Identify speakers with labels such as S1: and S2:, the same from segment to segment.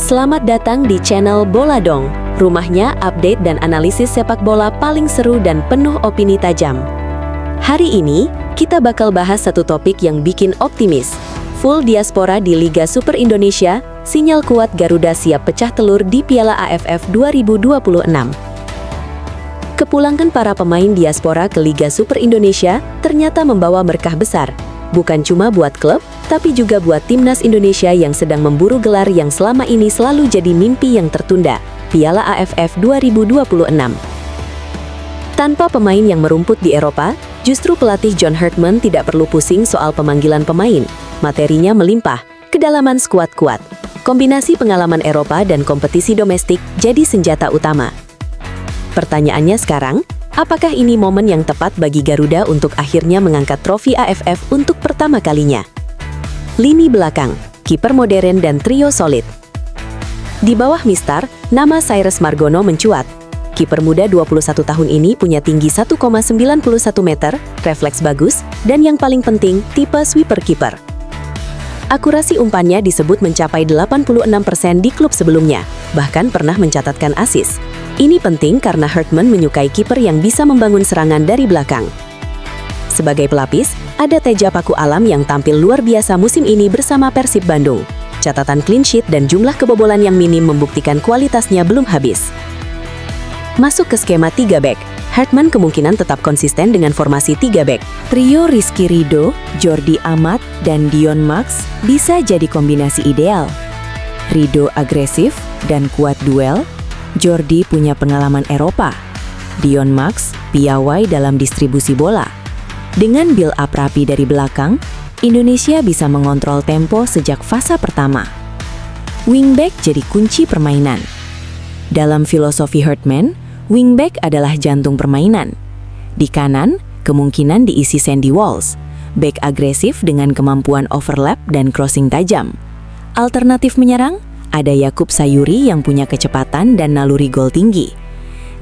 S1: Selamat datang di channel Bola Dong. Rumahnya update dan analisis sepak bola paling seru dan penuh opini tajam. Hari ini, kita bakal bahas satu topik yang bikin optimis. Full diaspora di Liga Super Indonesia, sinyal kuat Garuda siap pecah telur di Piala AFF 2026. Kepulangan para pemain diaspora ke Liga Super Indonesia ternyata membawa berkah besar. Bukan cuma buat klub, tapi juga buat timnas Indonesia yang sedang memburu gelar yang selama ini selalu jadi mimpi yang tertunda, Piala AFF 2026. Tanpa pemain yang merumput di Eropa, justru pelatih John Hartman tidak perlu pusing soal pemanggilan pemain. Materinya melimpah, kedalaman skuad kuat. Kombinasi pengalaman Eropa dan kompetisi domestik jadi senjata utama. Pertanyaannya sekarang, apakah ini momen yang tepat bagi Garuda untuk akhirnya mengangkat trofi AFF untuk pertama kalinya? Lini belakang, kiper modern dan trio solid. Di bawah Mistar, nama Cyrus Margono mencuat. Kiper muda 21 tahun ini punya tinggi 1,91 meter, refleks bagus, dan yang paling penting, tipe sweeper kiper. Akurasi umpannya disebut mencapai 86% di klub sebelumnya, bahkan pernah mencatatkan assist. Ini penting karena Hartman menyukai kiper yang bisa membangun serangan dari belakang. Sebagai pelapis, ada Teja Paku Alam yang tampil luar biasa musim ini bersama Persib Bandung. Catatan clean sheet dan jumlah kebobolan yang minim membuktikan kualitasnya belum habis. Masuk ke skema 3 back, Hartman kemungkinan tetap konsisten dengan formasi 3 back. Trio Rizky Ridho, Jordi Amat, dan Dion Max bisa jadi kombinasi ideal. Ridho agresif dan kuat duel, Jordi punya pengalaman Eropa, Dion Max piawai dalam distribusi bola. Dengan build-up rapi dari belakang, Indonesia bisa mengontrol tempo sejak fase pertama. Wingback jadi kunci permainan. Dalam filosofi Hartman, wingback adalah jantung permainan. Di kanan, kemungkinan diisi Sandy Walsh, back agresif dengan kemampuan overlap dan crossing tajam. Alternatif menyerang, ada Yakub Sayuri yang punya kecepatan dan naluri gol tinggi.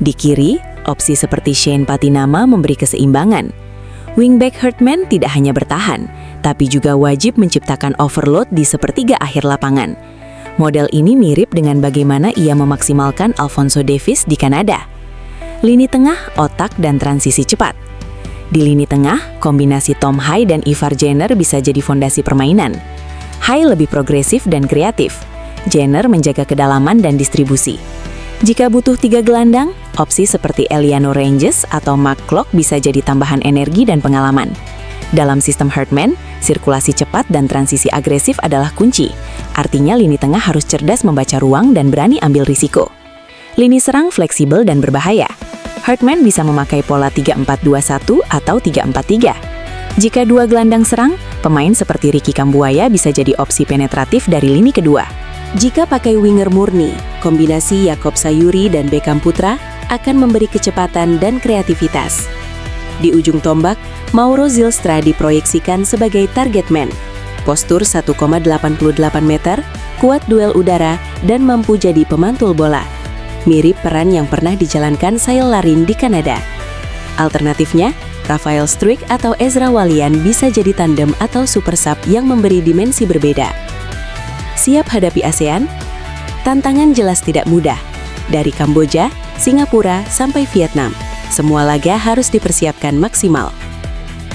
S1: Di kiri, opsi seperti Shane Patinama memberi keseimbangan. Wingback Hartman tidak hanya bertahan, tapi juga wajib menciptakan overload di sepertiga akhir lapangan. Model ini mirip dengan bagaimana ia memaksimalkan Alphonso Davies di Kanada. Lini tengah, otak, dan transisi cepat. Di lini tengah, kombinasi Tom Hai dan Ivar Jenner bisa jadi fondasi permainan. Hai lebih progresif dan kreatif. Jenner menjaga kedalaman dan distribusi. Jika butuh 3 gelandang, opsi seperti Eliano Ranges atau Mark Klok bisa jadi tambahan energi dan pengalaman. Dalam sistem Hartman, sirkulasi cepat dan transisi agresif adalah kunci. Artinya lini tengah harus cerdas membaca ruang dan berani ambil risiko. Lini serang fleksibel dan berbahaya. Hartman bisa memakai pola 3-4-2-1 atau 3-4-3. Jika 2 gelandang serang, pemain seperti Ricky Kambuaya bisa jadi opsi penetratif dari lini kedua. Jika pakai winger murni, kombinasi Yakob Sayuri dan Beckham Putra akan memberi kecepatan dan kreativitas. Di ujung tombak, Mauro Zylstra diproyeksikan sebagai target man. Postur 1,88 meter, kuat duel udara, dan mampu jadi pemantul bola. Mirip peran yang pernah dijalankan Sael Larin di Kanada. Alternatifnya, Rafael Struijk atau Ezra Walian bisa jadi tandem atau super sub yang memberi dimensi berbeda. Siap hadapi ASEAN? Tantangan jelas tidak mudah. Dari Kamboja, Singapura, sampai Vietnam, semua laga harus dipersiapkan maksimal.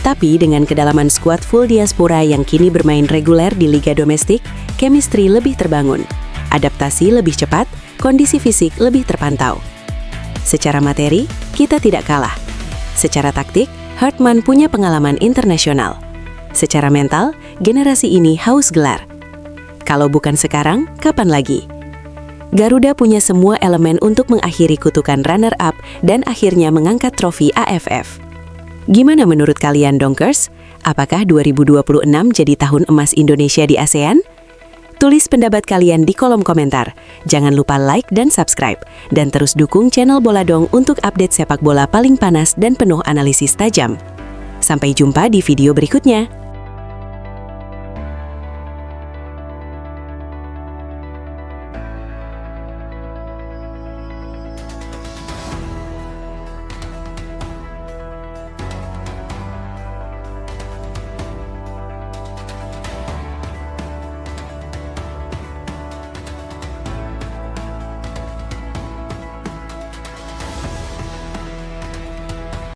S1: Tapi dengan kedalaman skuad full diaspora yang kini bermain reguler di liga domestik, chemistry lebih terbangun, adaptasi lebih cepat, kondisi fisik lebih terpantau. Secara materi, kita tidak kalah. Secara taktik, Hartman punya pengalaman internasional. Secara mental, generasi ini haus gelar. Kalau bukan sekarang, kapan lagi? Garuda punya semua elemen untuk mengakhiri kutukan runner-up dan akhirnya mengangkat trofi AFF. Gimana menurut kalian, Donkers? Apakah 2026 jadi tahun emas Indonesia di ASEAN? Tulis pendapat kalian di kolom komentar. Jangan lupa like dan subscribe. Dan terus dukung channel Bola Dong untuk update sepak bola paling panas dan penuh analisis tajam. Sampai jumpa di video berikutnya.